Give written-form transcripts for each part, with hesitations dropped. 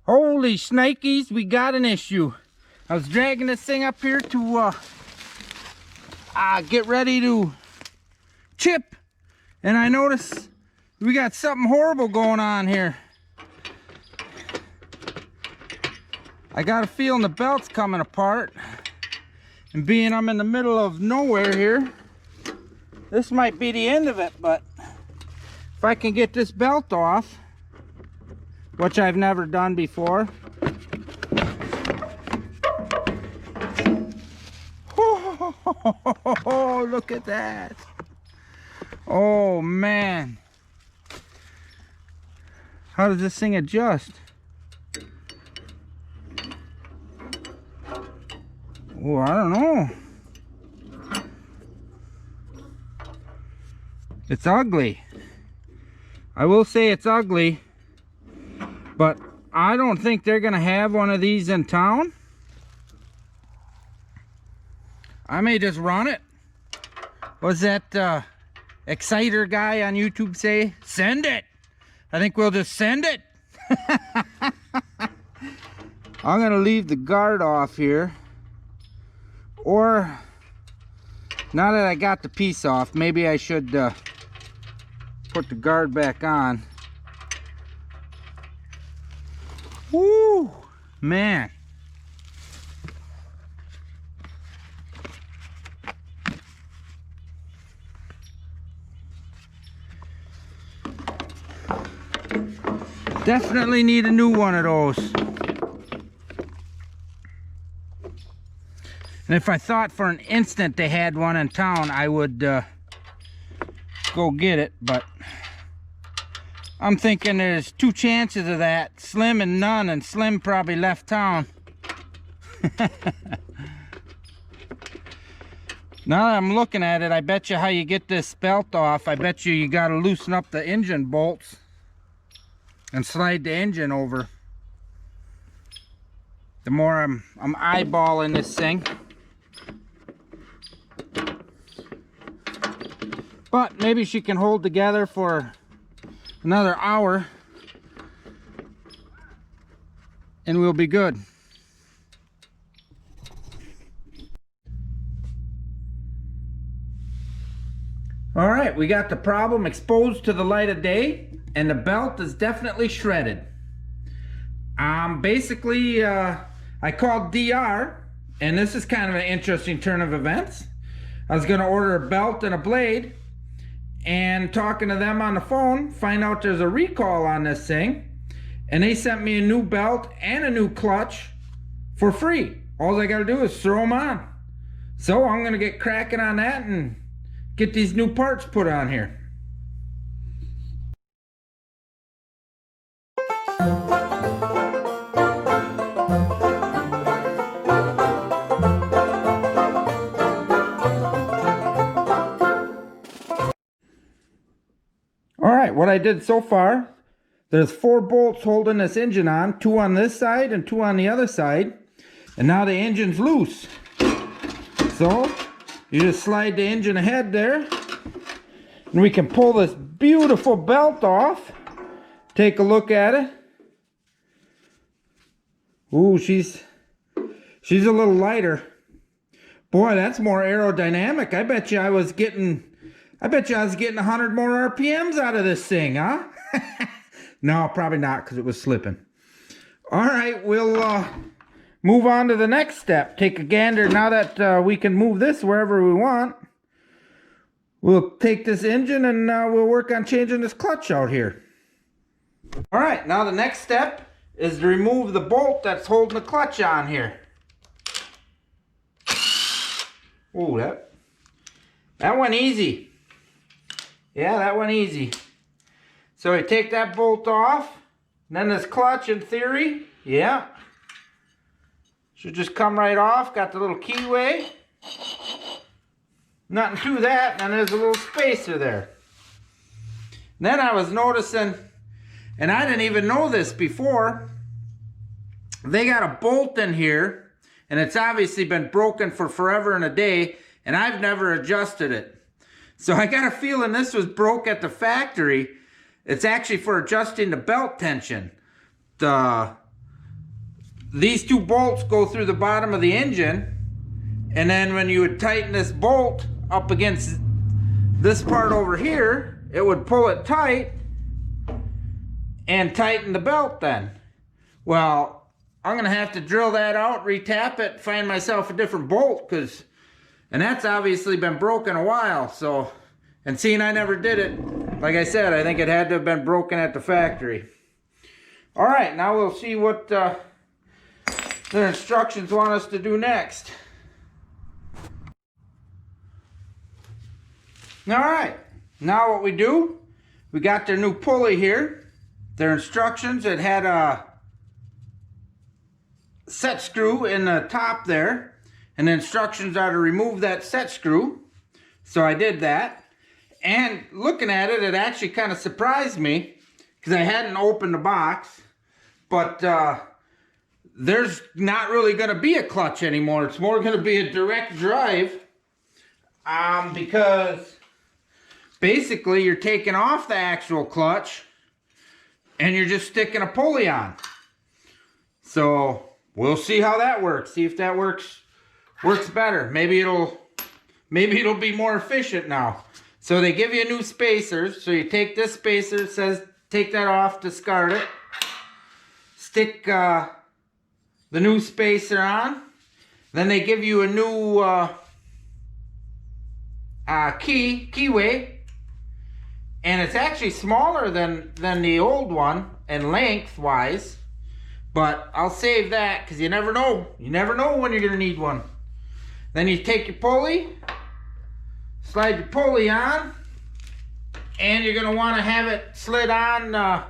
Holy shnikes, we got an issue. I was dragging this thing up here to get ready to chip, and I noticed we got something horrible going on here. I got a feeling the belt's coming apart, and being I'm in the middle of nowhere here, this might be the end of it. But if I can get this belt off, which I've never done before. Oh, look at that. Oh man. How does this thing adjust? Oh, I don't know. It's ugly. I will say it's ugly, but I don't think they're gonna have one of these in town. I may just run it. What's that Exciter guy on YouTube say? Send it. I think we'll just send it. I'm gonna leave the guard off here. Or, now that I got the piece off, maybe I should put the guard back on. Woo, man. Definitely need a new one of those. And if I thought for an instant they had one in town, I would go get it. But I'm thinking there's two chances of that. Slim and none, and Slim probably left town. Now that I'm looking at it, I bet you how you get this belt off, I bet you got to loosen up the engine bolts and slide the engine over. The more I'm eyeballing this thing. But maybe she can hold together for another hour and we'll be good. All right, we got the problem exposed to the light of day, and the belt is definitely shredded. Basically, I called DR, and this is kind of an interesting turn of events. I was gonna order a belt and a blade, and talking to them on the phone, find out there's a recall on this thing, and they sent me a new belt and a new clutch for free. All I gotta do is throw them on. So I'm gonna get cracking on that and get these new parts put on here. Alright, what I did so far, there's 4 bolts holding this engine on, 2 on this side and 2 on the other side, and now the engine's loose. So you just slide the engine ahead there, and we can pull this beautiful belt off. Take a look at it. Ooh, she's a little lighter. Boy, that's more aerodynamic. I bet you I was getting 100 more RPMs out of this thing, huh? No, probably not, because it was slipping. All right, we'll move on to the next step. Take a gander. Now that we can move this wherever we want, we'll take this engine and we'll work on changing this clutch out here. All right, now the next step is to remove the bolt that's holding the clutch on here. Ooh, that went easy. Yeah, that went easy. So we take that bolt off, and then this clutch, in theory, yeah, should just come right off. Got the little keyway. Nothing to that, and there's a little spacer there. And then I was noticing, and I didn't even know this before, they got a bolt in here, and it's obviously been broken for forever and a day, and I've never adjusted it. So I got a feeling this was broke at the factory. It's actually for adjusting the belt tension. The these two bolts go through the bottom of the engine, and then when you would tighten this bolt up against this part over here, it would pull it tight and tighten the belt then. Well, I'm gonna have to drill that out, retap it, find myself a different bolt, and that's obviously been broken a while. So, and seeing I never did it, like I said, I think it had to have been broken at the factory. All right, now we'll see what their instructions want us to do next. All right, now what we do, we got their new pulley here. Their instructions, it had a set screw in the top there, and the instructions are to remove that set screw. So I did that, and looking at it, it actually kind of surprised me because I hadn't opened the box, but there's not really going to be a clutch anymore. It's more going to be a direct drive, because basically you're taking off the actual clutch and you're just sticking a pulley on. So we'll see how that works. See if that works better. Maybe it'll be more efficient now. So they give you new spacers. So you take this spacer, it says take that off, discard it. Stick the new spacer on. Then they give you a new keyway. And it's actually smaller than the old one and lengthwise. But I'll save that because you never know. You never know when you're going to need one. Then you take your pulley, slide your pulley on, and you're going to want to have it slid on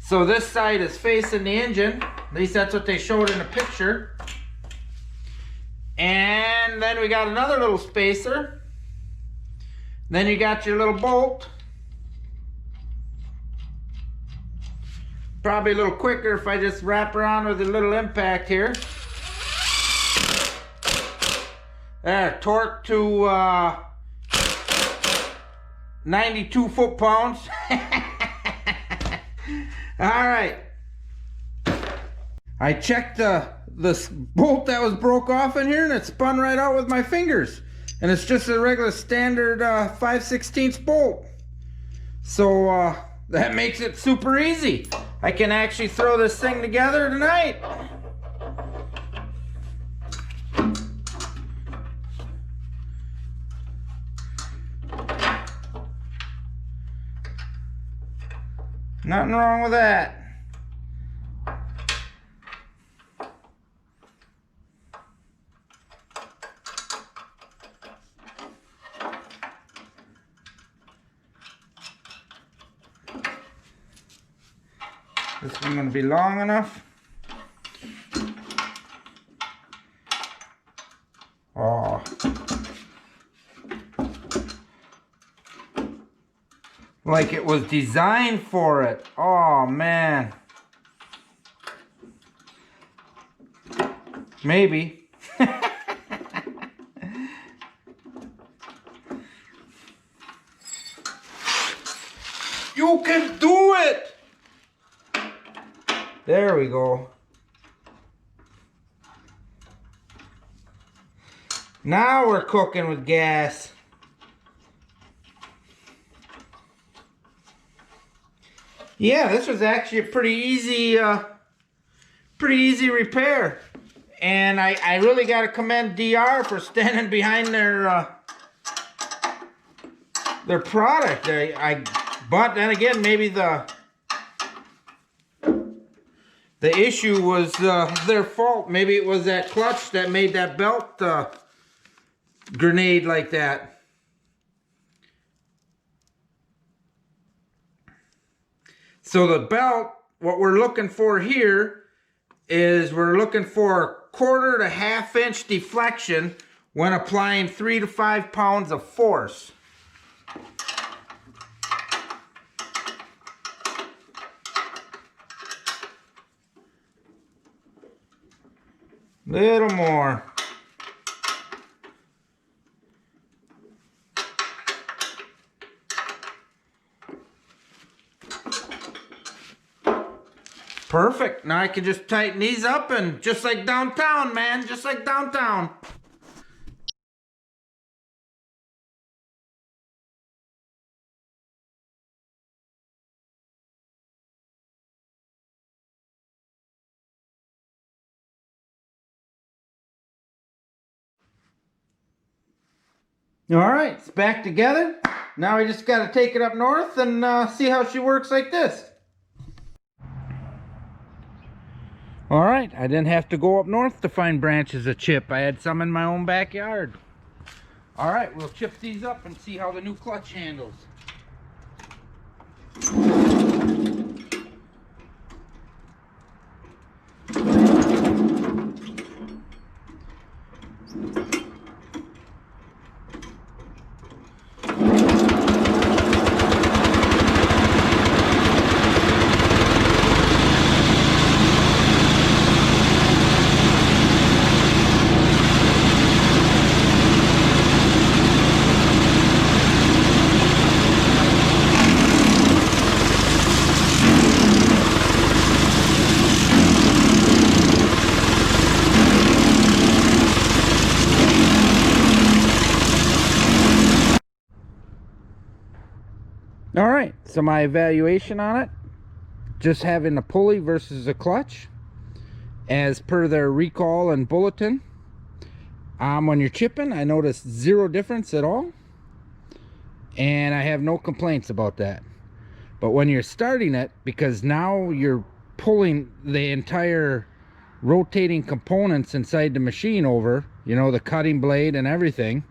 so this side is facing the engine. At least that's what they showed in the picture. And then we got another little spacer. Then you got your little bolt. Probably a little quicker if I just wrap around with a little impact here. There, torque to 92 foot-pounds. Alright. I checked the bolt that was broke off in here, and it spun right out with my fingers. And it's just a regular standard 5/16 bolt. So that makes it super easy. I can actually throw this thing together tonight. Nothing wrong with that. This one's going to be long enough. Oh. Like it was designed for it. Oh, man. Maybe. You can do it! There we go. Now we're cooking with gas. Yeah, this was actually a pretty easy repair. And I really got to commend DR for standing behind their product. But then again, maybe the issue was their fault. Maybe it was that clutch that made that belt grenade like that. So the belt, what we're looking for here is we're looking for 1/4 to 1/2 inch deflection when applying 3 to 5 pounds of force. Little more. Perfect. Now I can just tighten these up and just like downtown, man. Just like downtown. All right, it's back together. Now we just got to take it up north and see how she works like this. All right, I didn't have to go up north to find branches of chip. I had some in my own backyard. All right, we'll chip these up and see how the new clutch handles. All right, so my evaluation on it, just having a pulley versus a clutch, as per their recall and bulletin, when you're chipping, I noticed zero difference at all, and I have no complaints about that. But when you're starting it, because now you're pulling the entire rotating components inside the machine over, you know, the cutting blade and everything,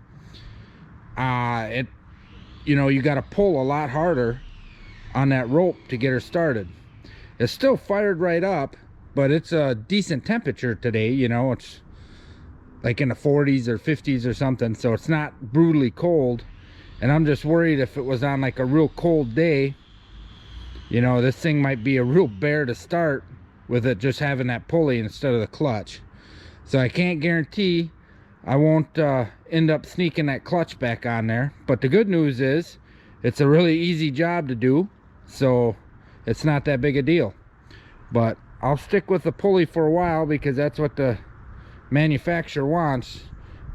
you know, you got to pull a lot harder on that rope to get her started. It's still fired right up, but it's a decent temperature today, you know, it's like in the 40s or 50s or something, so it's not brutally cold. And I'm just worried if it was on like a real cold day, you know, this thing might be a real bear to start with it just having that pulley instead of the clutch. So I can't guarantee I won't end up sneaking that clutch back on there. But the good news is it's a really easy job to do, so it's not that big a deal. But I'll stick with the pulley for a while because that's what the manufacturer wants.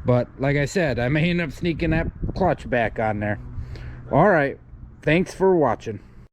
But like I said, I may end up sneaking that clutch back on there. All right, thanks for watching.